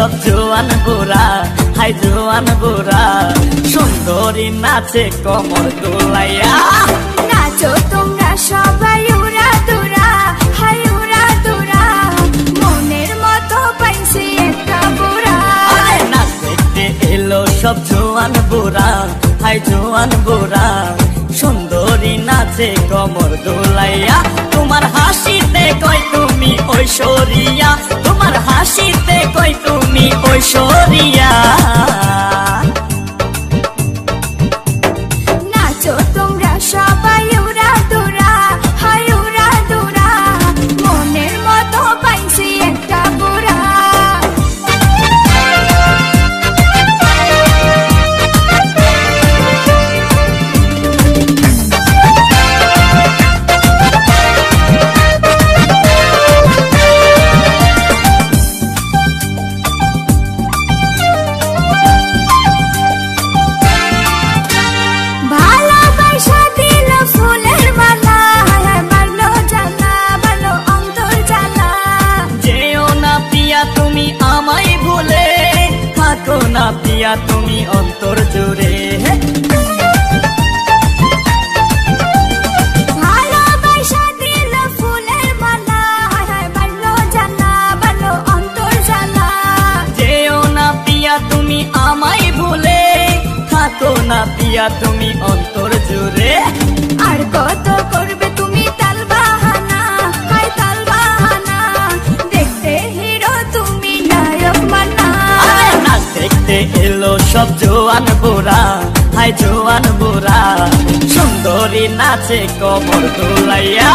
সব জোয়ান বুড়া, হাই জোয়ান বুড়া, সুন্দরী নাচে কমর দোলাইয়া। নাচো তোমরা সবাই উড়া দুরা, হাই উড়া দুরা, মনের মতো পাইছি একটা বুড়া। নাচ দেখতে এলো সব জোয়ান বুড়া, হাই জোয়ান বুড়া, সুন্দরী নাচে কমর দোলাইয়া। তোমার হাসিতে কই তুমি ঐশ্বরিয়া, তোমার হাসিতে কই তুমি ঐশ্বরিয়া। নাচো তোমরা সবাই উড়া দুরা, হাই উড়া দুরা, মনের মতো পাইছি একটা বুড়া। না পিয়া তুমি অন্তর জুড়ে, ভালোবাসা দিল ফুলের মালা, বাড়লো জানা বাড়লো অন্তর জ্বালা। যেও না পিয়া তুমি আমায় ভুলে, থাকো না পিয়া তুমি অন্তর জুড়ে। আর কত করবে তুমি তাল বাহানা, হাই তাল বাহানা, দেখতে হিরো তুমি নায়ক মানা। নাচ দেখতে এলো সব জোয়ান বুড়া, হাই জোয়ান বুড়া, সুন্দরী নাচে কমর দোলাইয়া।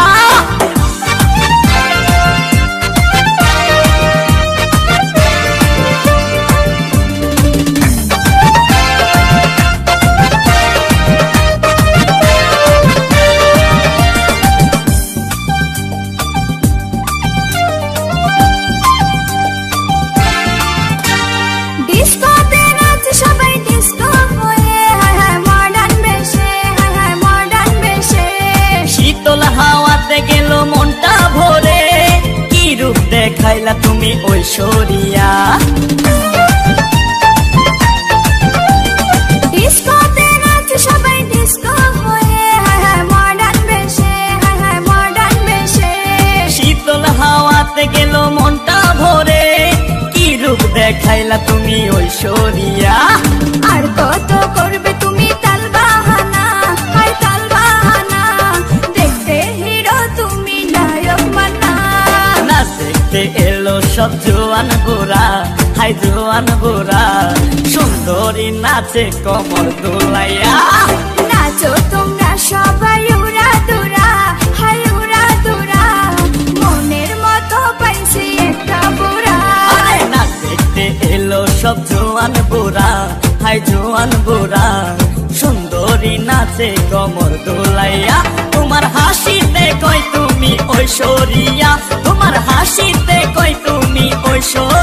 দেখাইলা তুমি ঐশ্বরিয়া, ডিস্কোতে নাচ সবাই ডিস্কো হয়ে, মডার্ন বেশে, মডার্ন বেশে। শীতল হাওয়াতে গেল মনটা ভরে, কি রূপ দেখাইলা তুমি ঐশ্বরিয়া। আর কত করবে তুমি তাল বাহানা, হাই তাল বাহানা, দেখতে হিরো তুমি নায়ক মানা। নাচ দেখতে এলো সব জোয়ান বুড়া, হাই জোয়ান বুড়া, সুন্দরী নাচে কমর দোলাইয়া। নাচো তোমরা সবাই উড়া দুরা, হাই উড়া দুরা, মনের মতো পাইছি একটা বুড়া। নাচ দেখতে এলো সব জোয়ান বুড়া, হাই জোয়ান বুড়া, সুন্দরী নাচে কমর দোলাইয়া। তোমার হাসিতে কই তুমি ঐশ্বরিয়া, তোমার হাসিতে কই তুমি ঐশ্বরিয়া।